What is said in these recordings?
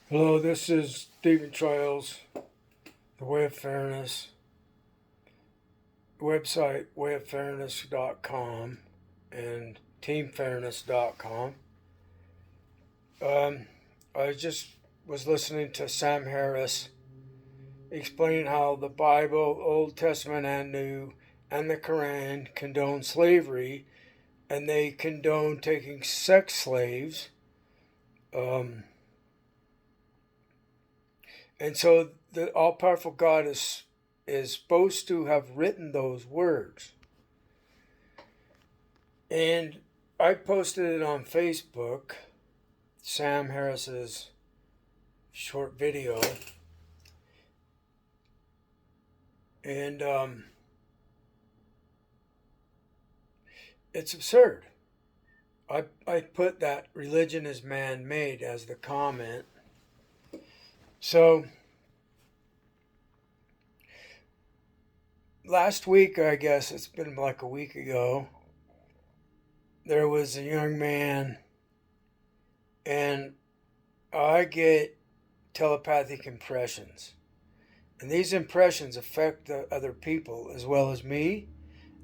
Hello, this is Stephen Trials, The Way of Fairness, website wayoffairness.com and teamfairness.com. Um, I just was listening to Sam Harris explaining how the Bible, Old Testament and New, and the Quran condone slavery, and they condone taking sex slaves. Um, and so the all-powerful God is supposed to have written those words. And I posted it on Facebook, Sam Harris's short video. And it's absurd. I put that religion is man-made as the comment. So last week, I guess it's been like a week ago, there was a young man, and I get telepathic impressions. And these impressions affect the other people as well as me.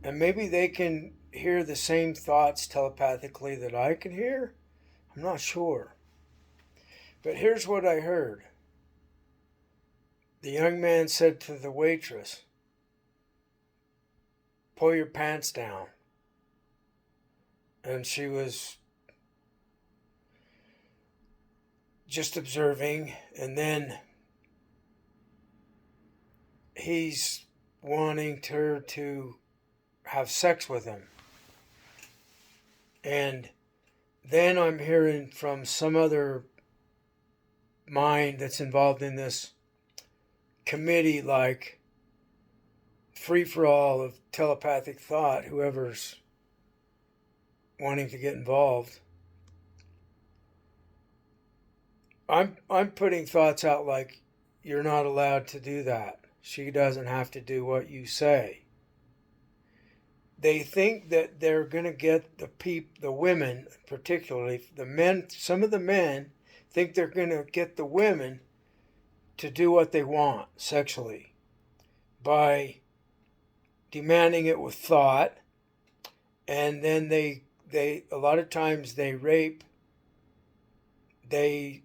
And maybe they can hear the same thoughts telepathically that I can hear. I'm not sure. But here's what I heard. The young man said to the waitress, "Pull your pants down." And she was just observing. And then he's wanting her to have sex with him. And then I'm hearing from some other mind that's involved in this committee, like free for all of telepathic thought, whoever's wanting to get involved. I'm putting thoughts out like, you're not allowed to do that. She doesn't have to do what you say. They think that they're going to get the women, particularly the men. Some of the men think they're going to get the women to do what they want sexually by demanding it with thought, and then they a lot of times they rape. They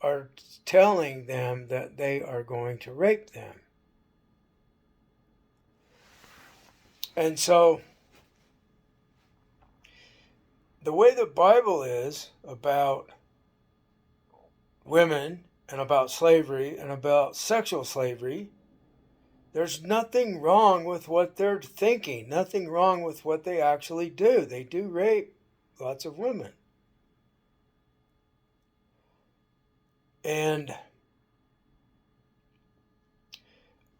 are telling them that they are going to rape them. And so the way the Bible is about women and about slavery and about sexual slavery, there's nothing wrong with what they're thinking, nothing wrong with what they actually do. They do rape lots of women. And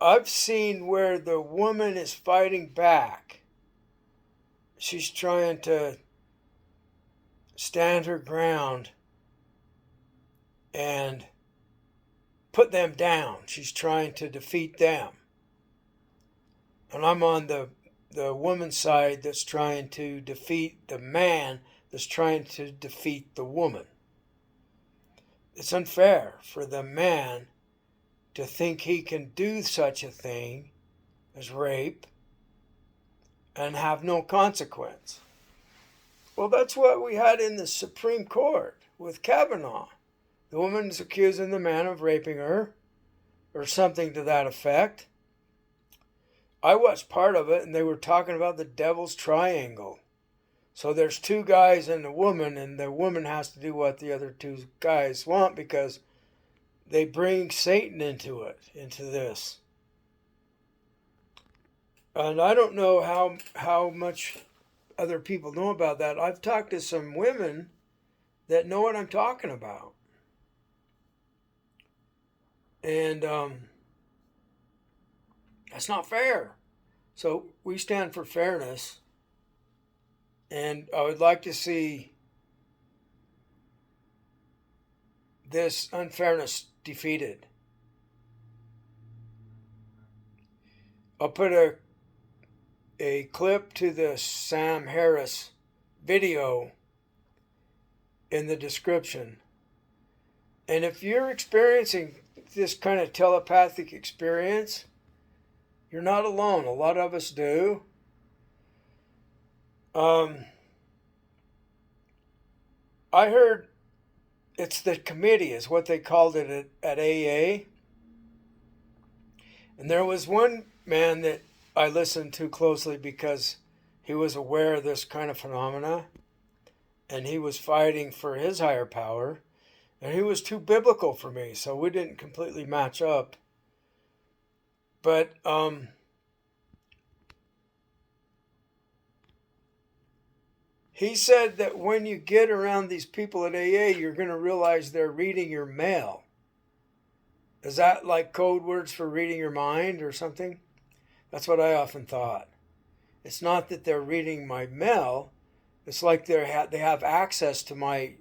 I've seen where the woman is fighting back. She's trying to stand her ground and put them down. She's trying to defeat them. And I'm on the woman's side that's trying to defeat the man that's trying to defeat the woman. It's unfair for the man to think he can do such a thing as rape and have no consequence. Well, that's what we had in the Supreme Court with Kavanaugh. The woman's accusing the man of raping her, or something to that effect. I watched part of it, and they were talking about the devil's triangle. So there's two guys and a woman, and the woman has to do what the other two guys want because they bring Satan into this. And I don't know how much other people know about that. I've talked to some women that know what I'm talking about. And that's not fair. So we stand for fairness. And I would like to see this unfairness defeated. I'll put a clip to the Sam Harris video in the description. And if you're experiencing this kind of telepathic experience, you're not alone. A lot of us do. I heard it's the committee is what they called it at AA. And there was one man that I listened to closely because he was aware of this kind of phenomena and he was fighting for his higher power. And he was too biblical for me, so we didn't completely match up. But he said that when you get around these people at AA, you're going to realize they're reading your mail. Is that like code words for reading your mind or something? That's what I often thought. It's not that they're reading my mail. It's like they have access to my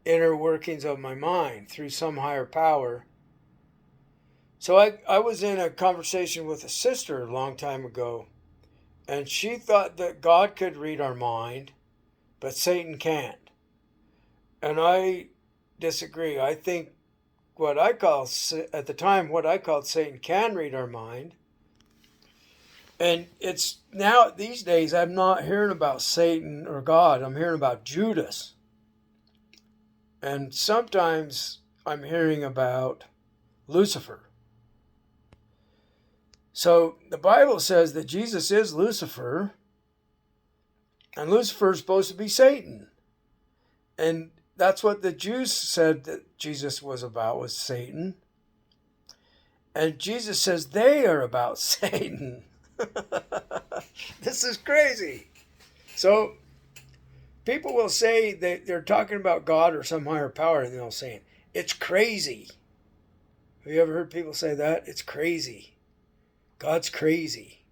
inner workings of my mind through some higher power. So I was in a conversation with a sister a long time ago, and she thought that God could read our mind, but Satan can't. And I disagree. I think at the time, what I called Satan can read our mind. And it's now, these days, I'm not hearing about Satan or God. I'm hearing about Judas. And sometimes I'm hearing about Lucifer. So the Bible says that Jesus is Lucifer, and Lucifer is supposed to be Satan. And that's what the Jews said that Jesus was about, was Satan. And Jesus says they are about Satan. This is crazy. So people will say that they're talking about God or some higher power, and they'll say, it's crazy. Have you ever heard people say that? It's crazy. God's crazy.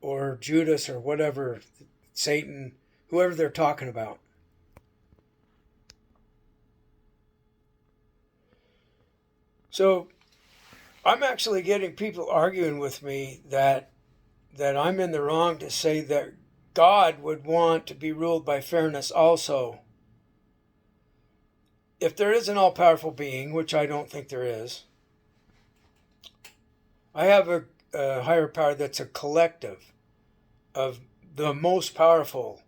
Or Judas or whatever, Satan, whoever they're talking about. So I'm actually getting people arguing with me that I'm in the wrong to say that God would want to be ruled by fairness also. If there is an all-powerful being, which I don't think there is, I have a higher power that's a collective of the most powerful.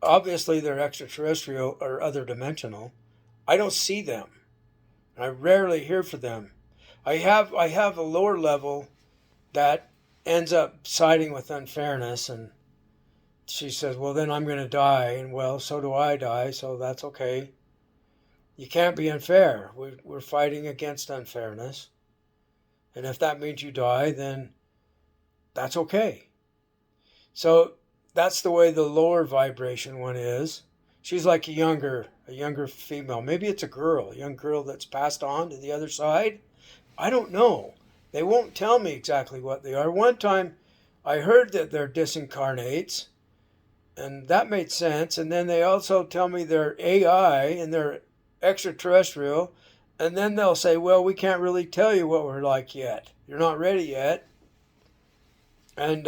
Obviously, they're extraterrestrial or other dimensional. I don't see them. I rarely hear from them. I have a lower level that ends up siding with unfairness, and she says, well, then I'm going to die. And well, so do I die, so that's okay. You can't be unfair. We're fighting against unfairness. And if that means you die, then that's okay. So that's the way the lower vibration one is. She's like a younger female. Maybe it's a young girl that's passed on to the other side. I don't know. They won't tell me exactly what they are. One time I heard that they're disincarnates, and that made sense. And then they also tell me they're AI and they're extraterrestrial. And then they'll say, well, we can't really tell you what we're like yet. You're not ready yet. And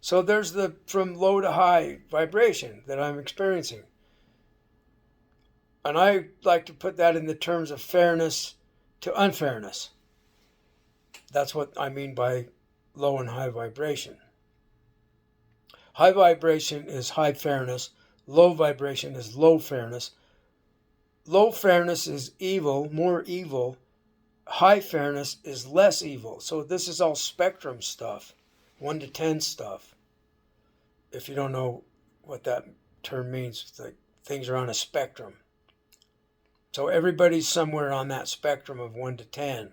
so there's the from low to high vibration that I'm experiencing. And I like to put that in the terms of fairness to unfairness. That's what I mean by low and high vibration. High vibration is high fairness. Low vibration is low fairness. Low fairness is evil, more evil. High fairness is less evil. So this is all spectrum stuff, 1 to 10 stuff. If you don't know what that term means, it's like things are on a spectrum. So everybody's somewhere on that spectrum of 1 to 10.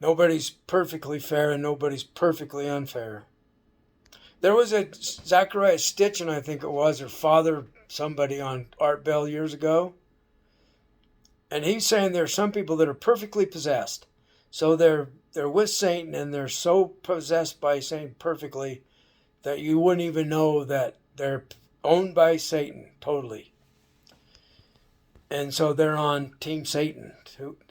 Nobody's perfectly fair and nobody's perfectly unfair. There was a Zachariah Stitchin, I think it was, or Father somebody on Art Bell years ago. And he's saying there are some people that are perfectly possessed. So they're with Satan and they're so possessed by Satan perfectly that you wouldn't even know that they're owned by Satan totally. And so they're on Team Satan.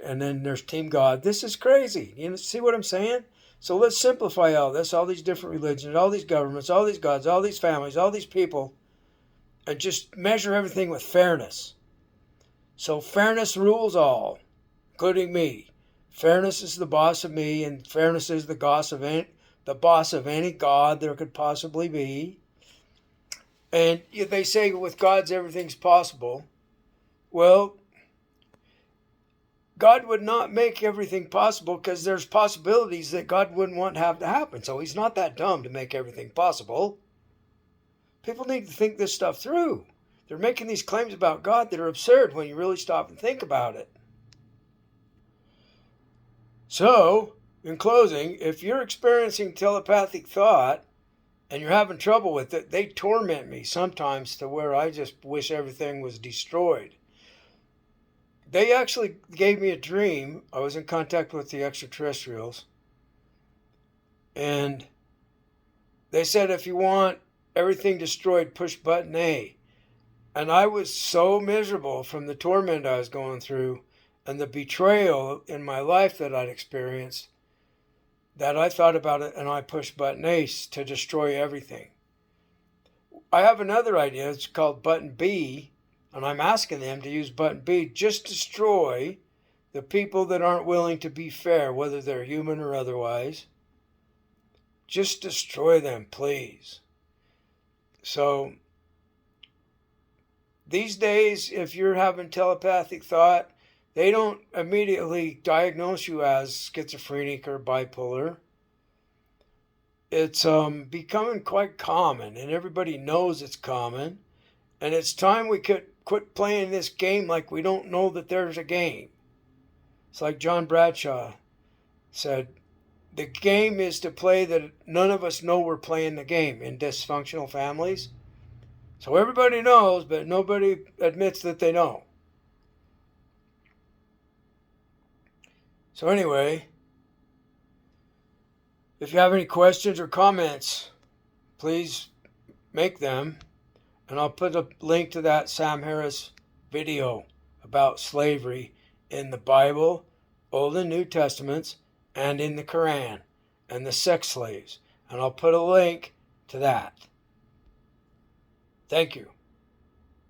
And then there's Team God. This is crazy. You see what I'm saying? So let's simplify all this, all these different religions, all these governments, all these gods, all these families, all these people, and just measure everything with fairness. So fairness rules all, including me. Fairness is the boss of me, and fairness is the boss of any God there could possibly be. And they say with God's everything's possible. Well, God would not make everything possible because there's possibilities that God wouldn't want to have to happen. So he's not that dumb to make everything possible. People need to think this stuff through. They're making these claims about God that are absurd when you really stop and think about it. So, in closing, if you're experiencing telepathic thought and you're having trouble with it, they torment me sometimes to where I just wish everything was destroyed. They actually gave me a dream. I was in contact with the extraterrestrials. And they said, if you want everything destroyed, push button A. And I was so miserable from the torment I was going through and the betrayal in my life that I'd experienced that I thought about it and I pushed button A to destroy everything. I have another idea. It's called button B. And I'm asking them to use button B. Just destroy the people that aren't willing to be fair, whether they're human or otherwise. Just destroy them, please. So, these days, if you're having telepathic thought, they don't immediately diagnose you as schizophrenic or bipolar. It's becoming quite common, and everybody knows it's common. And it's time we could quit playing this game like we don't know that there's a game. It's like John Bradshaw said, the game is to play that none of us know we're playing the game in dysfunctional families. So everybody knows, but nobody admits that they know. So anyway, if you have any questions or comments, please make them. And I'll put a link to that Sam Harris video about slavery in the Bible, Old and New Testaments, and in the Quran, and the sex slaves. And I'll put a link to that. Thank you.